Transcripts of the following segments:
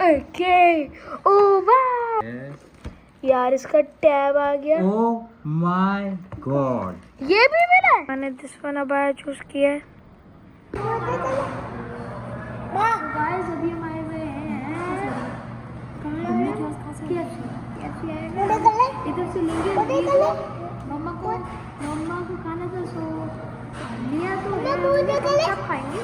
Okay ओ वाह यार इसका टैब आ गया। Oh my god. ये भी मिला है। मैंने दिस वन अबाया चूज किया है। गाइस अभी हम आए हुए हैं इधर से लेंगे मम्मा को खाना था सो लिया तो सब खाएंगे।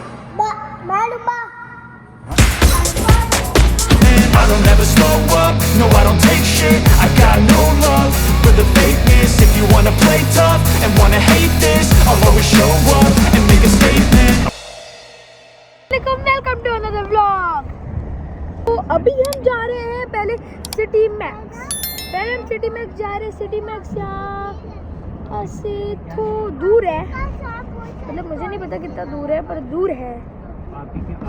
I don't ever slow up, no I don't take shit. I got no love for the fakeness. If you wanna play tough and wanna hate this, I'll always show up and make a statement. Welcome to another vlog. तो अभी हम जा रहे हैं पहले city max. जा रहे हैं सिटी मैक्स। यहाँ से तो दूर है, मतलब मुझे नहीं पता कितना दूर है पर दूर है।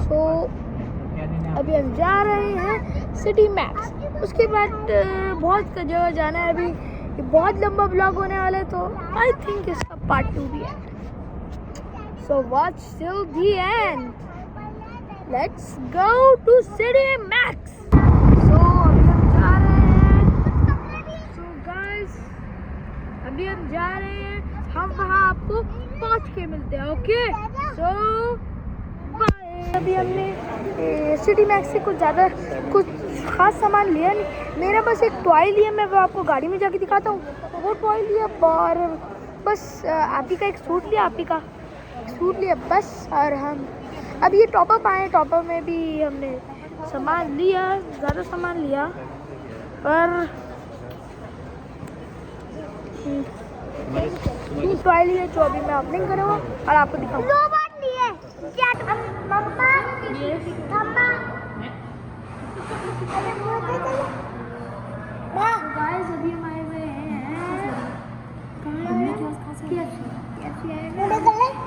तो अभी हम जा रहे हैं सिटी मैक्स। उसके बाद बहुत जगह जाना है। अभी ये बहुत लंबा ब्लॉग होने वाला है तो आई थिंक इसका पार्ट 2 भी है। So watch till the end. Let's go to City Max. So अभी हम जा रहे हैं। सो गाइस अभी हम जा रहे हैं। हम वहाँ आपको पहुँच के मिलते हैं। ओके सो अभी हमने सिटी मैक्स से कुछ खास सामान लिया नहीं। मेरा बस एक टॉय लिया, मैं वो आपको गाड़ी में जाके दिखाता हूँ। वो टॉय लिया और बस आपी का एक सूट लिया बस। और हम अब ये टॉपअप आए, टॉपअप में भी हमने सामान लिया, ज़्यादा सामान लिया पर टॉय लिया जो अभी मैं ओपनिंग करूँगा और आपको दिखाऊंगा। गाइस अभी हम आए हुए हैं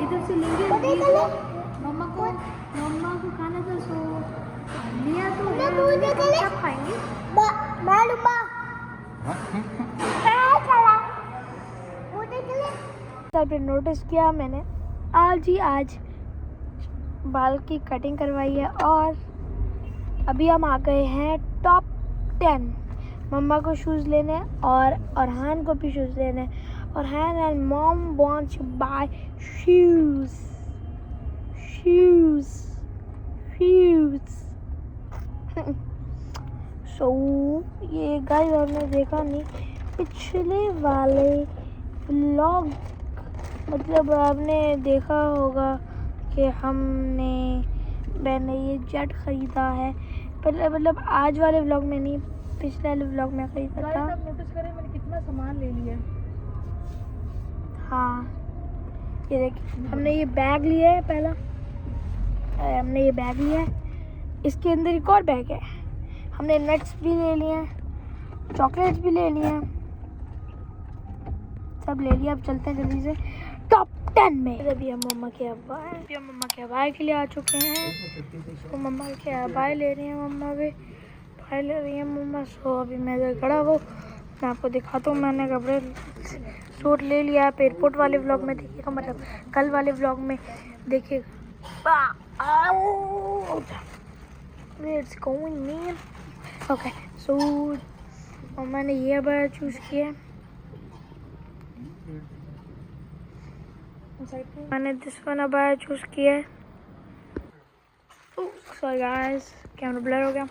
इधर से लेंगे मम्मा को खाना था सो लिया तो सब खाएंगे। नोटिस किया मैंने आज बाल की कटिंग करवाई है और अभी हम आ गए हैं टॉप 10। मम्मा को शूज़ लेने और हान को भी शूज़ लेने और हान and mom wants to buy shoes. So ये गाइस हमने देखा नहीं पिछले वाले व्लॉग, मतलब आपने देखा होगा कि मैंने ये जेट ख़रीदा है, मतलब आज वाले व्लॉग में नहीं, पिछले वाले व्लॉग में ख़रीदा था। आप नोटिस करें मैंने कितना सामान ले लिया। हाँ ये देखिए हमने ये बैग लिया है। पहला हमने ये बैग लिया है, इसके अंदर एक और बैग है। हमने नट्स भी ले लिए हैं, चॉकलेट्स भी ले लिए हैं, सब ले लिया। अब चलते हैं जल्दी से टॉप 10 में। अभी हम मम्मा के अबाए के लिए आ चुके हैं। तो मम्मा के अबाए ले रही हैं, मम्मा भी भाई ले रही हैं मम्मा। सो अभी मैं इधर खड़ा हूँ, मैं आपको दिखाता हूँ। मैंने कपड़े सूट ले लिया। आप एयरपोर्ट वाले व्लॉग में देखिएगा, मतलब कल वाले व्लॉग में देखिएगा। It's going mean okay. So मम्मा ने ये अबाया चूज़ किया। मैंने दिस वन अबाया चूज़ किया है। सॉरी गाइस कैमरा ब्लर हो गया।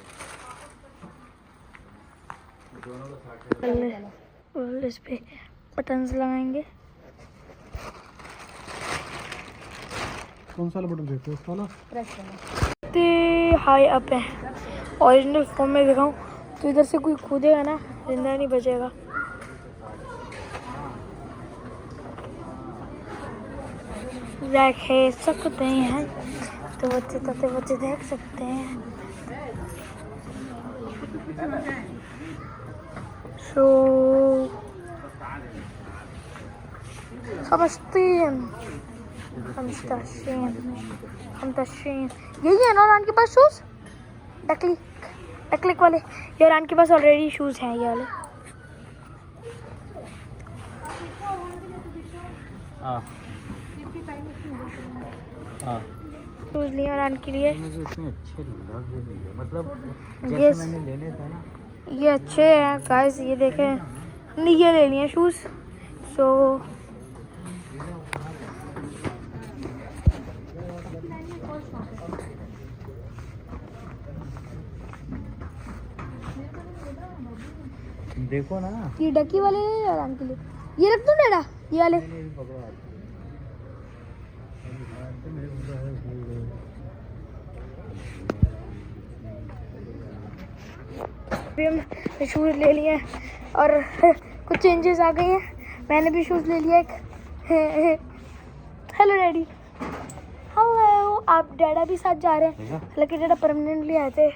इस पे बटन्स लगाएंगे। कौन सा बटन देते हो? उसका ना प्रेस करना। हाई अप है। ओरिजिनल फॉर्म में दिखाऊं तो इधर से कोई कूदेगा ना, जिंदा नहीं बचेगा। देख सकते हैं तो बच्चे देख सकते हैं। सो 15 यही है ना रान के पास शूज़? डकलिक वाले ये रान के पास ऑलरेडी शूज़ हैं ये वाले। शूज़ लिए अरान के लिए। मुझे इतने अच्छे लग रहे हैं, मतलब ये जैसे मैंने लेने थे ना। ये अच्छे हैं गाइस, ये देखें, हमने ये ले लिए शूज़। सो देखो ना, ये डकी वाले ले आराम के लिए, ये रख दूँ डेडा, ये वाले। अभी हम शूज़ ले लिए और कुछ चेंजेस आ गए हैं। मैंने भी शूज़ ले लिया एक। Hello daddy. हेलो। आप डैडा भी साथ जा रहे हैं, हालांकि डैडा परमानेंटली आए थे।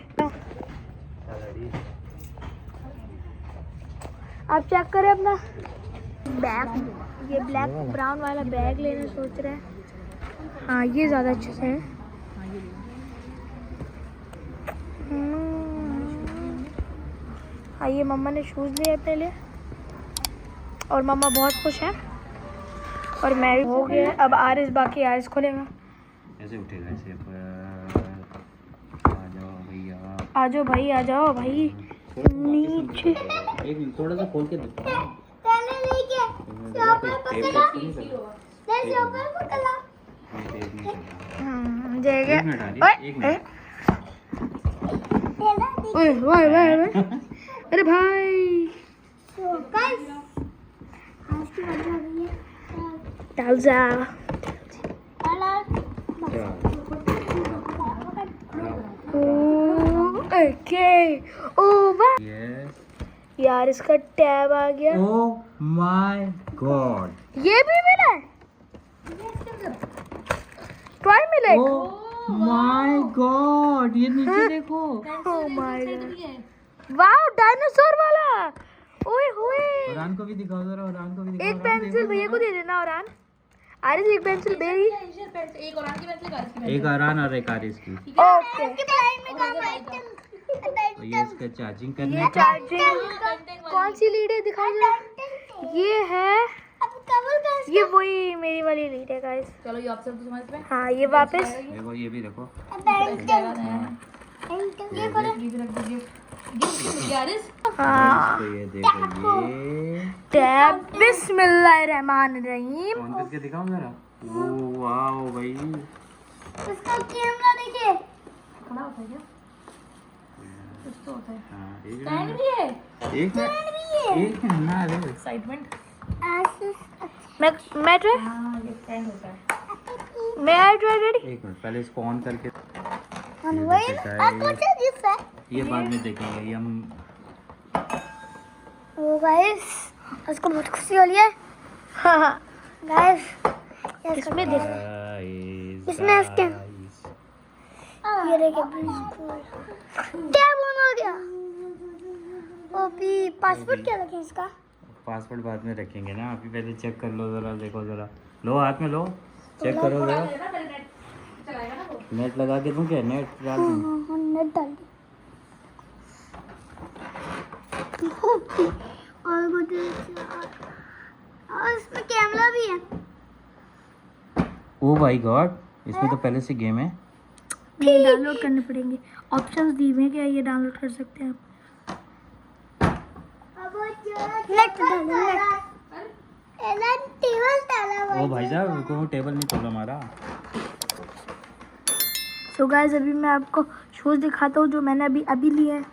आप चेक करें अपना बैग, ये ब्लैक ब्राउन वाला बैग लेना सोच रहे हैं। हाँ ये ज़्यादा अच्छे से है। हाँ ये मम्मा ने शूज़ लिए अपने लिए और मम्मा बहुत खुश हैं और मैं भी हो गया। अब आरिस बाकी आरिस खोलेगा। ऐसे उठेगा ऐसे। आ जाओ भैया, आ जाओ भाई, आ जाओ भाई नीचे। एक मिनट थोड़ा सा खोल के देखो। हाँ जाएगा। एक मिनट आ रही, एक मिनट। ओए वाह वाह वाह, अरे भाई डाल जा। ओके ओ वाह यार, इसका टैब आ गया। ओह माय गॉड, ये भी मिला है, टॉय मिला है। ओह माय गॉड, ये नीचे देखो। Oh my God, wow dinosaur वाला। ओए होए, औरान को भी दिखाओ जरा, औरान को भी दिखाओ। एक औरान पेंसिल देखो भैया को दे देना। औरान आरिस एक पेंसिल मेरी। एक औरान और एक आरिस की। ओके और ये इसका चार्जिंग करने ये का। चार्जिंग कौन सी लीड है दिखाओ जरा। ये है, ये वही मेरी वाली लीड है गाइस। चलो ये ऑप्शन तो समझ में। हाँ ये वापस देखो ये भी देखो। ये भी रख दीजिए। यारिस हाँ तो ये देखो, ये टैब। बिस्मिल्लाहिर्रहमानिर्रहीम। ऑन करके दिखाओ जरा। ओह वाओ भाई, उसका कैमरा देखिए। खड़ा होता है क्या? कुछ तो होता है। हाँ, स्टैंड भी है। एक मिनट ना, अरे एक्साइटमेंट। मैं ट्राई, हाँ ये स्टैंड होता है। मैं ट्राई रेडी। एक मिनट, पहले इसको ऑन करके। वो ये बाद में देखेंगे, ये हम गाइस उसको बहुत खुशी हो रही है। हाँ गाइस इसमें देखो, Guys, इसमें इसके- guys। ये देखिए टैब ऑन हो गया। ओपी पासवर्ड क्या रखें इसका? पासवर्ड बाद में रखेंगे ना, अभी पहले चेक कर लो जरा। देखो जरा, लो हाथ में लो, चेक करो जरा। नेट लगा के दूं क्या? नेट डाल दूं? नेट डाल दी। और इसमें कैमरा भी है। ओ भाई गॉड, इसमें तो पहले से गेम है। ये डाउनलोड करने पड़ेंगे, ऑप्शंस दिए हुए हैं क्या ये डाउनलोड कर सकते हैं आप। ओ भाई साहब, को टेबल नहीं खोल हमारा। सो गाइस अभी मैं आपको शूज़ दिखाता हूँ जो मैंने अभी लिए हैं।